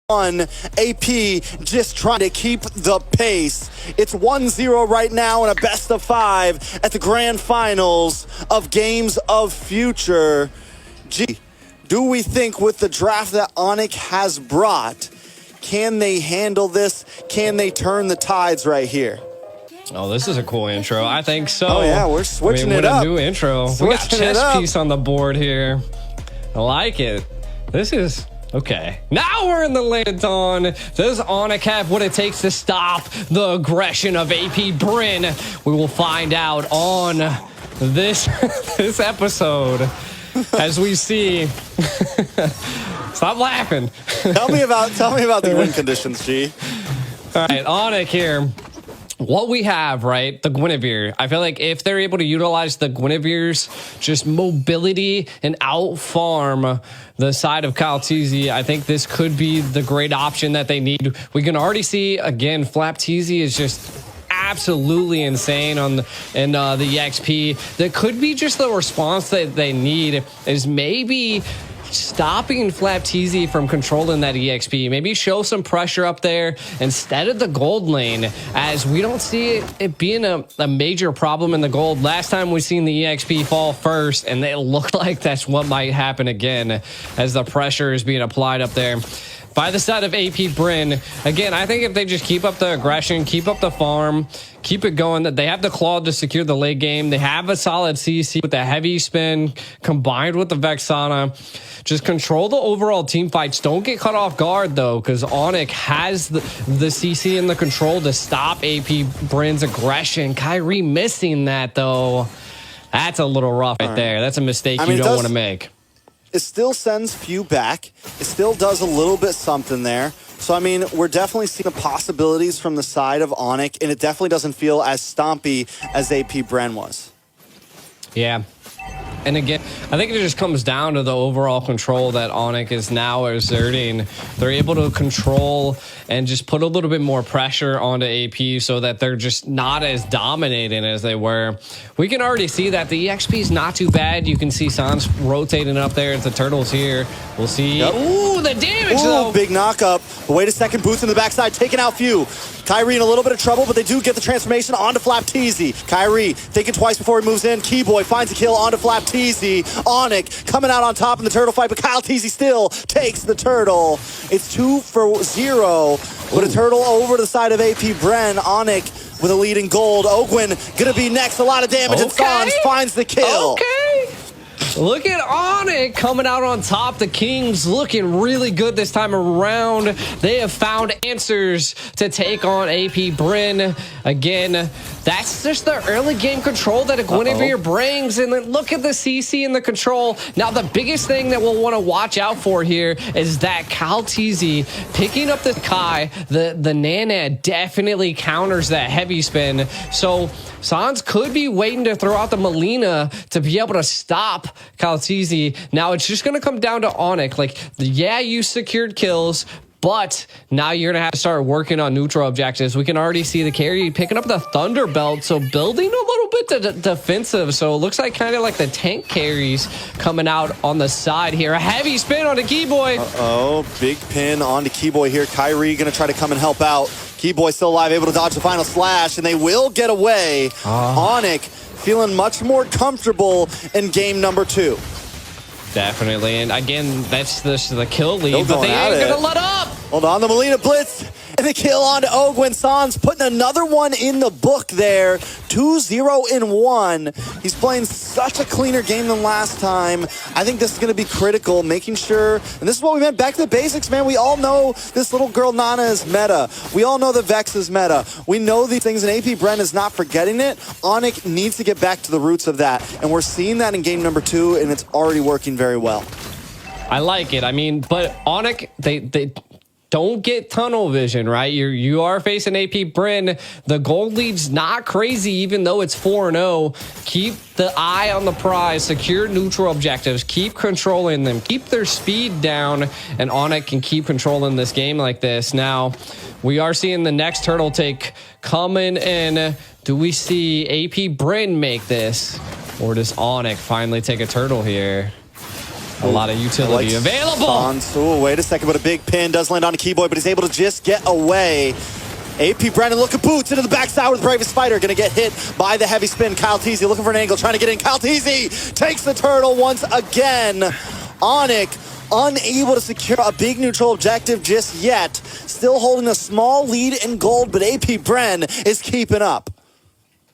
AP just trying to keep the pace. It's 1-0 right now in a best of 5 at the grand finals of Games of Future. Do we think with the draft that Onic has brought, can they handle this? Can they turn the tides right here? Oh, this is a cool intro. I think so. Oh, yeah, we're switching it up. What a new intro. We got a chess piece on the board here. I like it. This is... okay, now we're in the Landon. Does Onic have what it takes to stop the aggression of AP Bren? We will find out on this this episode as we see. Stop laughing. Tell me about the win conditions, G. All right, Onic here. What we have, right, the Guinevere, I feel like if they're able to utilize the Guinevere's just mobility and out-farm the side of Kaltizi, I think this could be the great option that they need. We can already see, again, Flaptizi is just absolutely insane on the EXP. That could be just the response that they need is maybe stopping Flaptizi from controlling that EXP. Maybe show some pressure up there instead of the gold lane, as we don't see it being a major problem in the gold. Last time we seen the EXP fall first, and it looked like that's what might happen again as the pressure is being applied up there by the side of AP Bren. Again, I think if they just keep up the aggression, keep up the farm, keep it going, that they have the claw to secure the late game. They have a solid CC with the heavy spin combined with the Vexana. Just control the overall team fights. Don't get caught off guard, though, because Onic has the CC and the control to stop AP Bren's aggression. Kyrie missing that, though. That's a little rough right there. That's a mistake you don't want to make. It still sends few back. It still does a little bit something there. So, I mean, we're definitely seeing the possibilities from the side of Onic, and it definitely doesn't feel as stompy as AP Bren was. Yeah. And again, I think it just comes down to the overall control that Onic is now exerting. They're able to control and just put a little bit more pressure onto AP so that they're just not as dominating as they were. We can already see that the EXP is not too bad. You can see Sans rotating up there. The turtles here. We'll see. Yep. Ooh, the damage, though. Big knockup. But wait a second. Boots in the backside, taking out few. Kyrie in a little bit of trouble, but they do get the transformation onto Flaptizi. Kyrie thinking twice before he moves in. Keyboy finds a kill onto Flaptizi. Onic coming out on top in the turtle fight, but Kaltizi still takes the turtle. It's 2 for 0. But a turtle over to the side of AP Bren. Onic with a lead in gold. Ogwin gonna be next. A lot of damage, and Sans finds the kill. Okay. Look at Onic coming out on top. The Kings looking really good this time around. They have found answers to take on AP Bren. Again, that's just the early game control that a Guinevere brings. And then look at the CC and the control. Now, the biggest thing that we'll want to watch out for here is that Kaltizi picking up the Kai. The Nana definitely counters that heavy spin. So Sans could be waiting to throw out the Melina to be able to stop Kaltizi. Now it's just going to come down to Onic. Like, yeah, you secured kills, but now you're going to have to start working on neutral objectives. We can already see the carry picking up the Thunder Belt, so building a little bit defensive. So it looks like kind of like the tank carries coming out on the side here. A heavy spin on the Keyboy. Big pin on the Keyboy here. Kyrie going to try to come and help out. Keyboy still alive, able to dodge the final slash, and they will get away. Onic feeling much more comfortable in game number 2. Definitely, and again, that's the kill lead, but they ain't gonna let up. Hold on, the Melina blitz, and the kill on to Ogwin. Sans putting another one in the book there. 2-0 in 1. He's playing such a cleaner game than last time. I think this is going to be critical, making sure, and this is what we meant, back to the basics, man. We all know this little girl Nana is meta. We all know the Vex is meta. We know these things, and AP Bren is not forgetting it. Onic needs to get back to the roots of that, and we're seeing that in game number 2, and it's already working very well. I like it. I mean, but Onic, they don't get tunnel vision, right? You are facing AP Bren. The gold lead's not crazy, even though it's 4-0. Keep the eye on the prize, secure neutral objectives, keep controlling them, keep their speed down, and Onic can keep controlling this game like this. Now, we are seeing the next turtle take coming in. Do we see AP Bren make this? Or does Onic finally take a turtle here? A lot of utility available. Oh, wait a second, but a big pin does land on a Keyboy, but he's able to just get away. AP Brennan looking boots into the backside with Bravest Spider. Gonna get hit by the heavy spin. Kyle Teasy looking for an angle, trying to get in. Kyle Teasy takes the turtle once again. Onic unable to secure a big neutral objective just yet. Still holding a small lead in gold, but AP Bren is keeping up.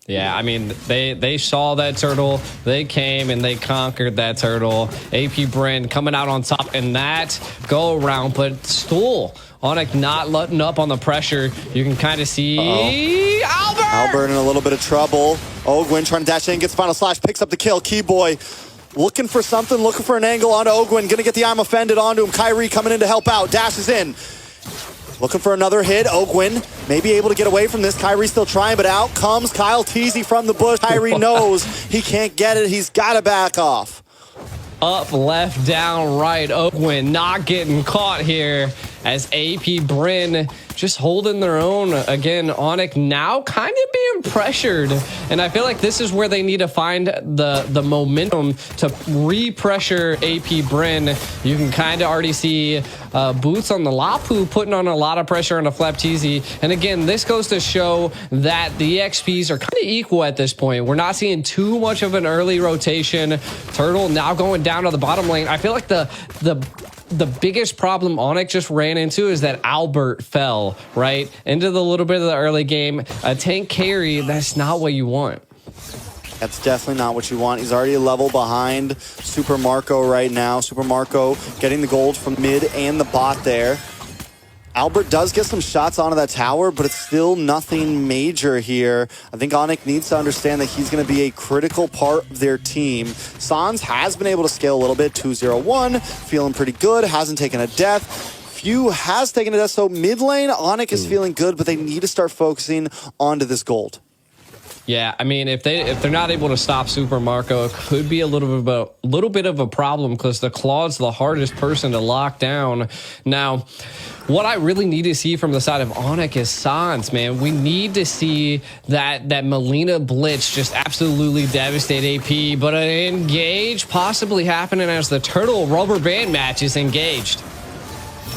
Yeah, I mean, they saw that turtle. They came and they conquered that turtle. AP Bren coming out on top in that go around, but still Onic not letting up on the pressure. You can kind of see Albert in a little bit of trouble. Ogwin trying to dash in, gets final slash, picks up the kill. Keyboy looking for something, looking for an angle onto Ogwin. Gonna get the I'm offended onto him. Kyrie coming in to help out. Dashes in. Looking for another hit. Ogwin may be able to get away from this. Kyrie still trying, but out comes Kyle Teasy from the bush. Kyrie knows he can't get it. He's got to back off. Up, left, down, right. Ogwin not getting caught here as AP Bren just holding their own. Again, Onic now kind of being pressured. And I feel like this is where they need to find the momentum to re-pressure AP Bren. You can kind of already see Boots on the Lapu putting on a lot of pressure on the Flapteezy. And again, this goes to show that the XPs are kind of equal at this point. We're not seeing too much of an early rotation. Turtle now going down to the bottom lane. I feel like the biggest problem Onic just ran into is that Albert fell, right? Into the little bit of the early game. A tank carry, that's not what you want. That's definitely not what you want. He's already a level behind Super Marco right now. Super Marco getting the gold from mid and the bot there. Albert does get some shots onto that tower, but it's still nothing major here. I think Onic needs to understand that he's going to be a critical part of their team. Sans has been able to scale a little bit, 2-0-1, feeling pretty good, hasn't taken a death. Few has taken a death, so mid lane, Onic is feeling good, but they need to start focusing onto this gold. Yeah, I mean, if they're not able to stop Super Marco, it could be a little bit of a problem because the Claw's the hardest person to lock down. Now, what I really need to see from the side of Onic is Sans, man. We need to see that Melina Blitz just absolutely devastate AP, but an engage possibly happening as the Turtle rubber band match is engaged.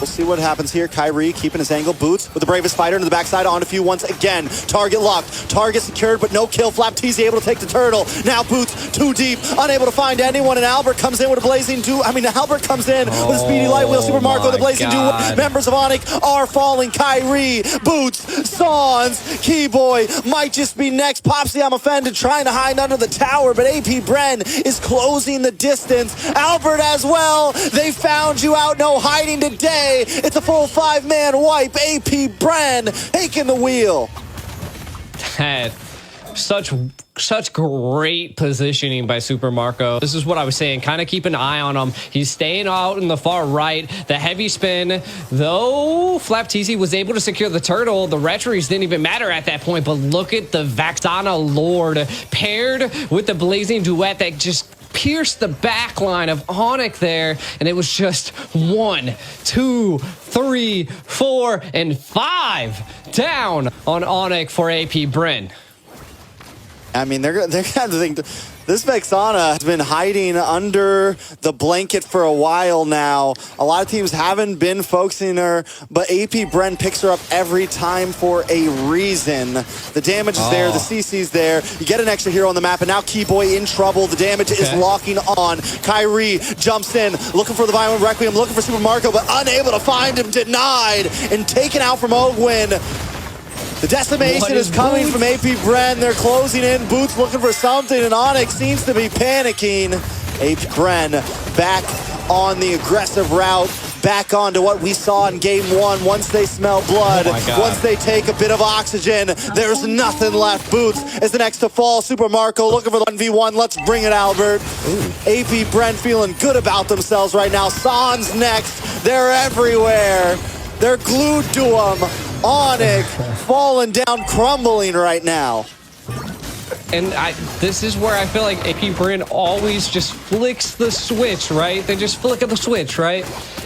We'll see what happens here. Kyrie keeping his angle. Boots with the Bravest Spider into the backside. On a few once again. Target locked. Target secured, but no kill. Flapteezy able to take the turtle. Now Boots too deep. Unable to find anyone. And Albert comes in with a blazing duo. Albert comes in with a speedy light wheel. Super Marco, the blazing duo. Members of Onic are falling. Kyrie, Boots, Sans, Keyboy might just be next. Popsy, I'm offended, trying to hide under the tower, but AP Bren is closing the distance. Albert as well. They found you out. No hiding today. It's a full 5-man wipe. AP Bren taking the wheel. Such great positioning by Super Marco. This is what I was saying. Kind of keep an eye on him. He's staying out in the far right. The heavy spin, though Flapteezy was able to secure the turtle, the retries didn't even matter at that point. But look at the Vaxana Lord paired with the blazing duet that just pierced the back line of Onic there, and it was just 1, 2, 3, 4, and 5 down on Onic for AP Bren. I mean, they're going to have to think this Vexana has been hiding under the blanket for a while now. A lot of teams haven't been focusing her, but AP Bren picks her up every time for a reason. The damage is there, the CC's there. You get an extra hero on the map, and now Keyboy in trouble. The damage is locking on. Kyrie jumps in, looking for the Violent Requiem, looking for Super Marco, but unable to find him, denied, and taken out from Ogwin. The decimation is coming from AP Bren. They're closing in. Boots looking for something, and Onic seems to be panicking. AP Bren back on the aggressive route, back onto what we saw in game 1. Once they smell blood, once they take a bit of oxygen, there's nothing left. Boots is the next to fall. Super Marco looking for the 1v1. Let's bring it, Albert. AP Bren feeling good about themselves right now. Sans next. They're everywhere. They're glued to him. Onic falling down, crumbling right now. And this is where I feel like AP Bren always just flicks the switch, right? They just flick of the switch, right?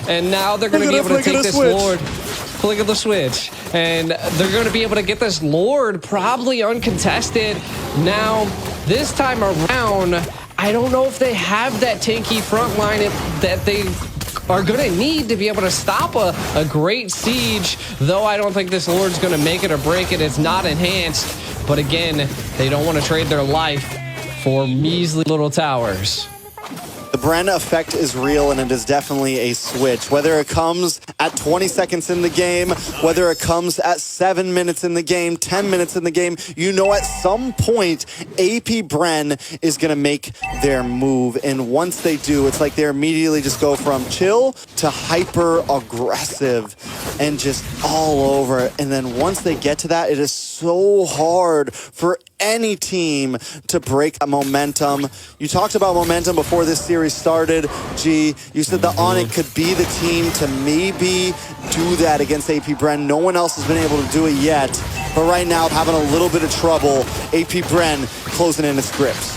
And now they're going to be able to take this Lord. Flick of the switch. And they're going to be able to get this Lord probably uncontested. Now, this time around, I don't know if they have that tanky front line that they are going to need to be able to stop a great siege, though I don't think this Lord's going to make it or break it. It's not enhanced, but again, they don't want to trade their life for measly little towers. The Bren effect is real, and it is definitely a switch. Whether it comes at 20 seconds in the game, whether it comes at 7 minutes in the game, 10 minutes in the game, you know at some point, AP Bren is going to make their move. And once they do, it's like they immediately just go from chill to hyper-aggressive and just all over. And then once they get to that, it is so hard for any team to break that momentum. You talked about momentum before this series started, G. You said that Onic could be the team to maybe do that against AP Bren. No one else has been able to do it yet, but right now having a little bit of trouble. AP Bren closing in its grips.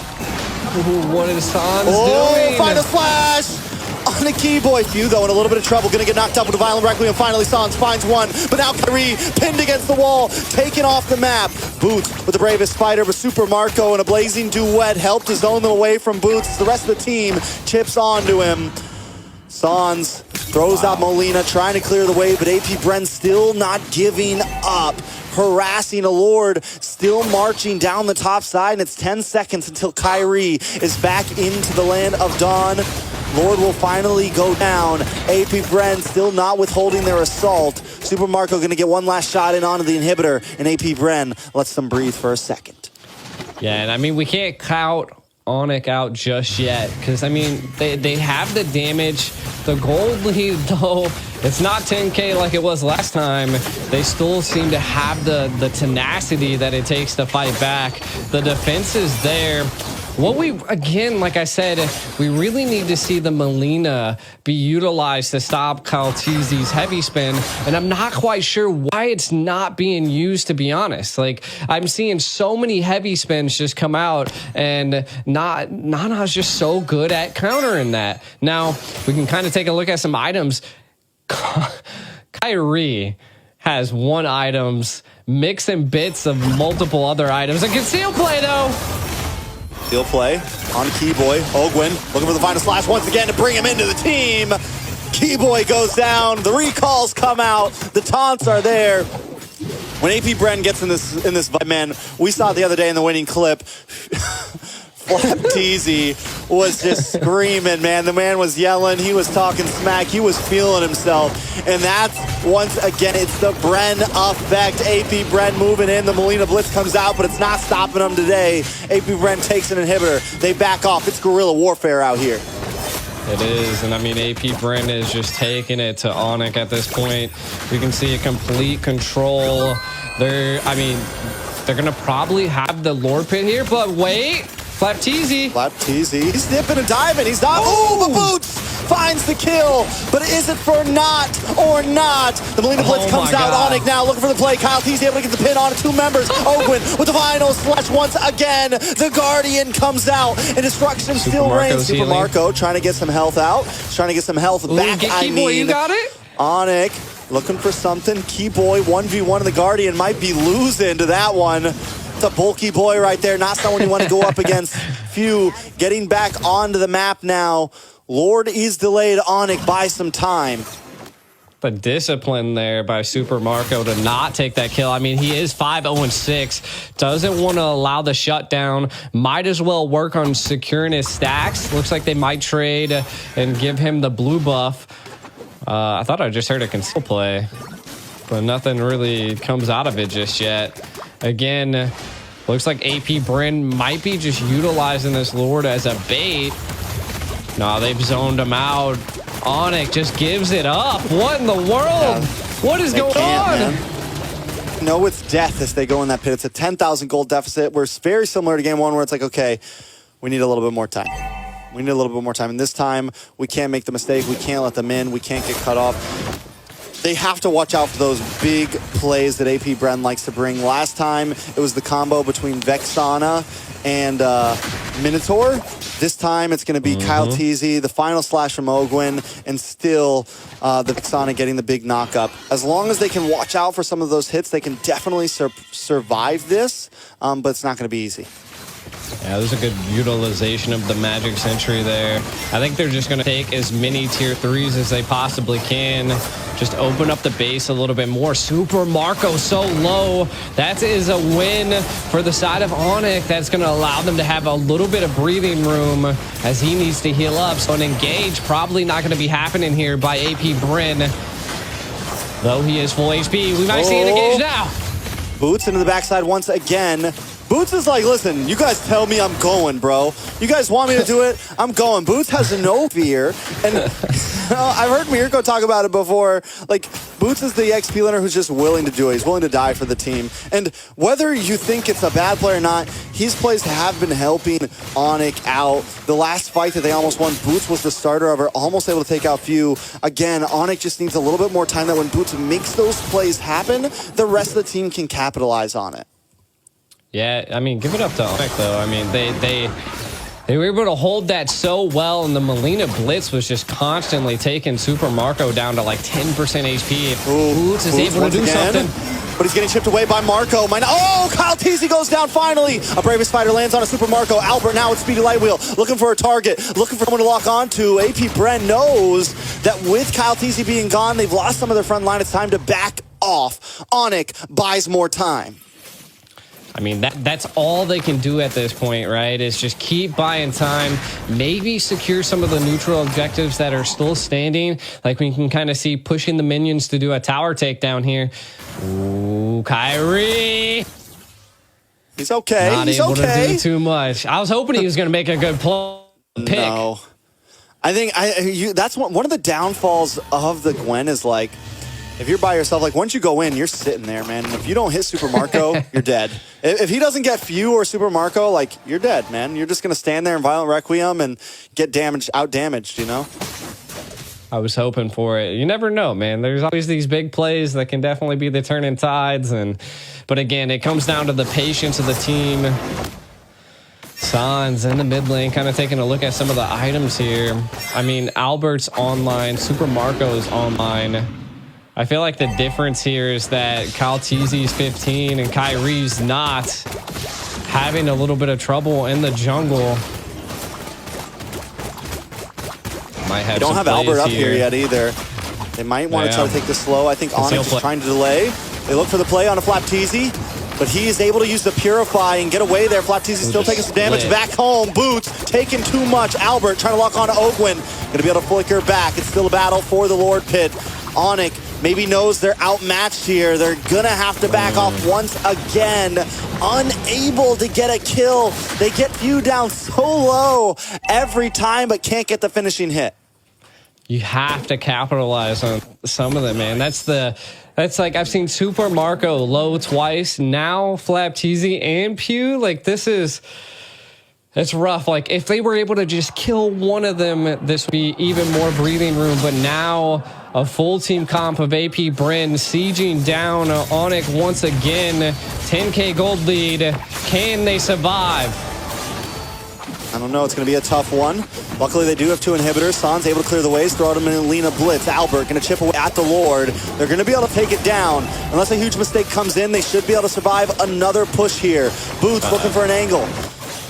Ooh, what is Sans doing? Final flash! On a Keyboy, few though in a little bit of trouble, gonna get knocked up with a violent requiem. Finally, Sans finds one, but now Kyrie pinned against the wall, taken off the map. Boots with the bravest fighter, but Super Marco in a blazing duet helped his own them away from Boots. The rest of the team chips onto him. Sans throws out Molina, trying to clear the way, but AP Bren still not giving up. Harassing a Lord, still marching down the top side, and it's 10 seconds until Kyrie is back into the land of Dawn. Lord will finally go down. AP Bren still not withholding their assault. Super Marco gonna get one last shot in onto the inhibitor, and AP Bren lets them breathe for a second. Yeah, and I mean, we can't count Onic out just yet, because I mean, they have the damage. The gold lead, though, it's not 10K like it was last time. They still seem to have the tenacity that it takes to fight back. The defense is there. What we, again, like I said, we really need to see the Molina be utilized to stop Kaltizi's heavy spin, and I'm not quite sure why it's not being used, to be honest. Like, I'm seeing so many heavy spins just come out, and Nana's just so good at countering that. Now, we can kind of take a look at some items. Kyrie has one items, mixing bits of multiple other items. A conceal play, though. Steal play on Keyboy. Ogwin looking for the final slash once again to bring him into the team. Keyboy goes down. The recalls come out. The taunts are there. When AP Bren gets in this vibe, man, we saw it the other day in the winning clip. Flapteezy was just screaming, man. The man was yelling. He was talking smack. He was feeling himself. And that's, once again, it's the Bren effect. AP Bren moving in. The Molina Blitz comes out, but it's not stopping them today. AP Bren takes an inhibitor. They back off. It's guerrilla warfare out here. It is, and I mean, AP Bren is just taking it to Onic at this point. You can see a complete control. They're going to probably have the Lord Pit here, but wait. Flapteezy. He's dipping and diving. He's not. Oh, the Boots finds the kill. But is it for not or not? The Molina Blitz comes out. Onic now looking for the play. Kaltizi able to get the pin on two members. Ogwin with the final slash once again. The Guardian comes out. And destruction still reigns. Super Marco trying to get some health out. Trying to get some health back. You got it? Onic looking for something. Keyboy 1v1 and the Guardian might be losing to that one. A bulky boy right there, not someone you want to go up against. Few getting back onto the map now. Lord is delayed Onic by some time. The discipline there by Super Marco to not take that kill. I mean, he is 5-0-6. Doesn't want to allow the shutdown. Might as well work on securing his stacks. Looks like they might trade and give him the blue buff. I thought I just heard a conceal play, but nothing really comes out of it just yet. Again, looks like AP Bren might be just utilizing this Lord as a bait. No, they've zoned him out. Onic just gives it up. What in the world? Yeah, what is going on? Man. No, it's death as they go in that pit. It's a 10,000 gold deficit. We're very similar to game one where it's like, okay, we need a little bit more time. We need a little bit more time. And this time, we can't make the mistake. We can't let them in. We can't get cut off. They have to watch out for those big plays that AP Bren likes to bring. Last time, it was the combo between Vexana and Minotaur. This time, it's going to be Kaltizi, the final slash from Ogwin, and still the Vexana getting the big knock-up. As long as they can watch out for some of those hits, they can definitely survive this, but it's not going to be easy. Yeah, there's a good utilization of the Magic Sentry there. I think they're just going to take as many tier 3s as they possibly can. Just open up the base a little bit more. Super Marco so low. That is a win for the side of Onic. That's going to allow them to have a little bit of breathing room as he needs to heal up. So an engage probably not going to be happening here by AP Bren. Though he is full HP. We might see an engage now. Boots into the backside once again. Boots is like, listen, you guys tell me I'm going, bro. You guys want me to do it? I'm going. Boots has no fear. And I've heard Mirko talk about it before. Like, Boots is the XP laner who's just willing to do it. He's willing to die for the team. And whether you think it's a bad play or not, his plays have been helping Onic out. The last fight that they almost won, Boots was the starter of her, almost able to take out Few. Again, Onic just needs a little bit more time that when Boots makes those plays happen, the rest of the team can capitalize on it. Yeah, I mean, give it up to Onic, though. I mean, they were able to hold that so well, and the Melina Blitz was just constantly taking Super Marco down to like 10% HP. Boots is able to do something. But he's getting chipped away by Marco. Oh, Kyle Teasy goes down finally. A Bravest Fighter lands on a Super Marco. Albert now with Speedy Lightwheel, looking for a target, looking for someone to lock onto. AP Bren knows that with Kyle Teasy being gone, they've lost some of their front line. It's time to back off. Onic buys more time. I mean, that's all they can do at this point, right? Is just keep buying time, maybe secure some of the neutral objectives that are still standing. Like we can kind of see pushing the minions to do a tower takedown here. Ooh, Kyrie. He's okay. Not able to do too much. I was hoping he was going to make a good pick. No. I think that's one of the downfalls of the Gwen is like, if you're by yourself, like once you go in, you're sitting there, man. And if you don't hit Super Marco, you're dead. If he doesn't get Few or Super Marco, like you're dead, man. You're just gonna stand there in Violent Requiem and get out damaged, you know? I was hoping for it. You never know, man. There's always these big plays that can definitely be the turning tides. But again, it comes down to the patience of the team. Sans in the mid lane, kind of taking a look at some of the items here. I mean, Albert's online, Super Marco's online. I feel like the difference here is that Kyle Teasy's 15 and Kyrie's not, having a little bit of trouble in the jungle. Might have they don't have Albert up here yet either. They might want to try to take this slow. I think Onic is trying to delay. They look for the play on a Flap Teasy, but he is able to use the Purify and get away there. Flap Teasy still taking some damage. Back home, Boots taking too much. Albert trying to lock on to Ogwin. Going to be able to flicker back. It's still a battle for the Lord Pit. Onic maybe knows they're outmatched here. They're gonna have to back off once again. Unable to get a kill. They get Few down so low every time, but can't get the finishing hit. You have to capitalize on some of them, man. That's like, I've seen Super Marco low twice. Now Flap Teasy and Pew. Like it's rough. Like if they were able to just kill one of them, this would be even more breathing room. But now a full team comp of AP Bren sieging down Onic once again. 10K gold lead. Can they survive? I don't know. It's going to be a tough one. Luckily, they do have two inhibitors. Sans able to clear the ways, throw out him in Melina Blitz. Albert going to chip away at the Lord. They're going to be able to take it down. Unless a huge mistake comes in, they should be able to survive another push here. Boots looking for an angle.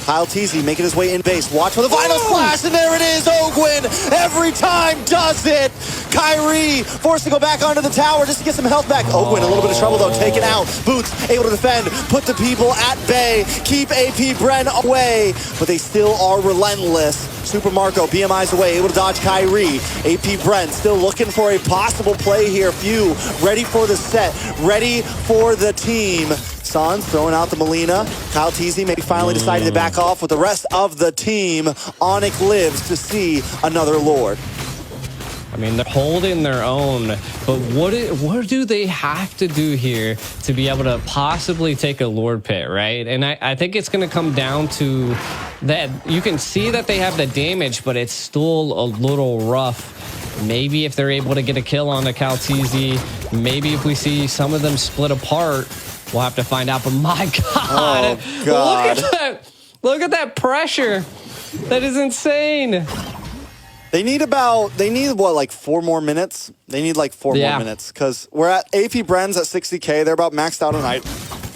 Kyle Teasy making his way in base. Watch for the final splash, and there it is. Ogwin every time does it. Kyrie forced to go back onto the tower just to get some health back. Ogwin a little bit of trouble though, taken out. Boots able to defend, put the people at bay, keep AP Bren away, but they still are relentless. Super Marco, BMI's away, able to dodge Kyrie. AP Bren still looking for a possible play here. Few ready for the set, ready for the team. Sans throwing out the Melina. Kyle Teasy maybe finally decided to back off with the rest of the team. Onic lives to see another Lord. I mean, they're holding their own, but what do they have to do here to be able to possibly take a Lord Pit, right? And I think it's going to come down to that. You can see that they have the damage, but it's still a little rough. Maybe if they're able to get a kill on the Kyle Teasy, maybe if we see some of them split apart, we'll have to find out. But my God, oh, God. Look at that! Look at that pressure! That is insane. They need what, like 4 more minutes? They need like 4 more minutes because we're at AP Bren's at 60K. They're about maxed out on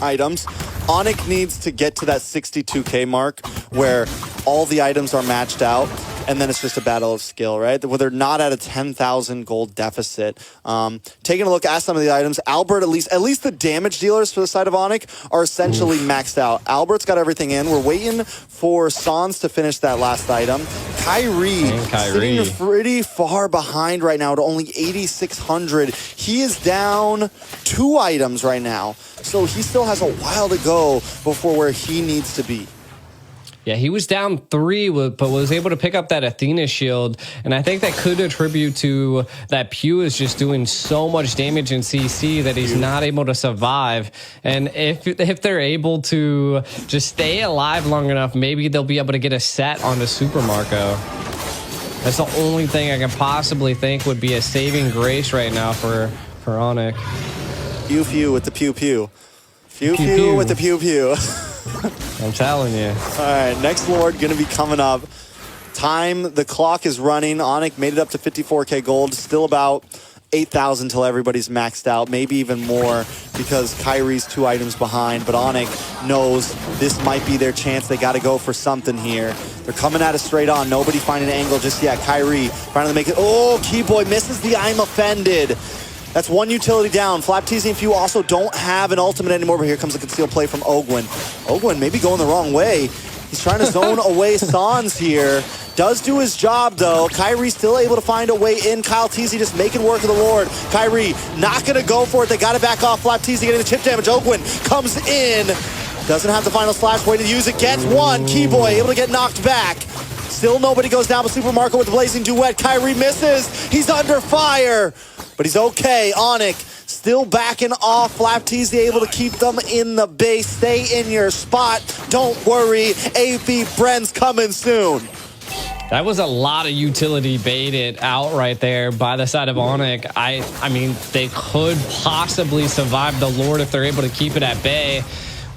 items. Onic needs to get to that 62K mark where all the items are matched out, and then it's just a battle of skill, right? Where they're not at a 10,000 gold deficit. Taking a look at some of the items, Albert, at least the damage dealers for the side of Onic are essentially maxed out. Albert's got everything in. We're waiting for Sans to finish that last item. Kyrie sitting pretty far behind right now to only 8,600. He is down 2 items right now, so he still has a while to go before where he needs to be. Yeah, he was down 3, but was able to pick up that Athena shield. And I think that could attribute to that Pew is just doing so much damage in CC that he's not able to survive. And if they're able to just stay alive long enough, maybe they'll be able to get a set onto Super Marco. That's the only thing I can possibly think would be a saving grace right now for Onic. Pew with the pew. Pew with the pew. I'm telling you. All right, next Lord going to be coming up. The clock is running. Onic made it up to 54K gold. Still about 8,000 till everybody's maxed out. Maybe even more because Kyrie's 2 items behind. But Onic knows this might be their chance. They got to go for something here. They're coming at it straight on. Nobody finding an angle just yet. Kyrie trying to make it. Oh, Keyboy misses the I'm offended. That's 1 utility down. Flapteasy and Few also don't have an ultimate anymore, but here comes a concealed play from Ogwin. Ogwin maybe going the wrong way. He's trying to zone away Sans here. Does do his job, though. Kyrie still able to find a way in. Kyle Teasy just making work of the Lord. Kyrie not going to go for it. They got to back off. Flapteasy getting the chip damage. Ogwin comes in. Doesn't have the final slash. Way to use it. Gets 1. Keyboy able to get knocked back. Still nobody goes down, but Super Marco with the Blazing Duet. Kyrie misses. He's under fire. But he's okay. Onic still backing off. Flapteasy able to keep them in the base. Stay in your spot. Don't worry. AP Bren's coming soon. That was a lot of utility baited out right there by the side of Onic. I mean, they could possibly survive the Lord if they're able to keep it at bay,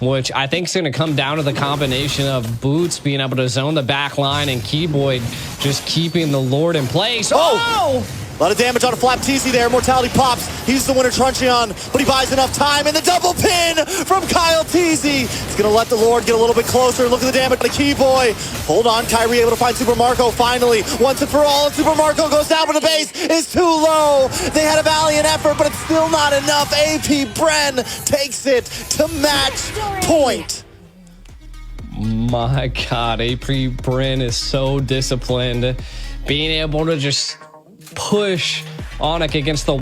which I think is going to come down to the combination of Boots being able to zone the back line and Keyboy just keeping the Lord in place. Oh! A lot of damage on a Flapteasy there. Mortality pops. He's the winner Truncheon, but he buys enough time. And the double pin from Kyle Teasy. He's going to let the Lord get a little bit closer. Look at the damage on the Keyboy. Hold on. Kyrie able to find Super Marco finally. Once and for all. And Super Marco goes down, but the base is too low. They had a valiant effort, but it's still not enough. AP Bren takes it to match point. My God, AP Bren is so disciplined. Being able to just push Onic against the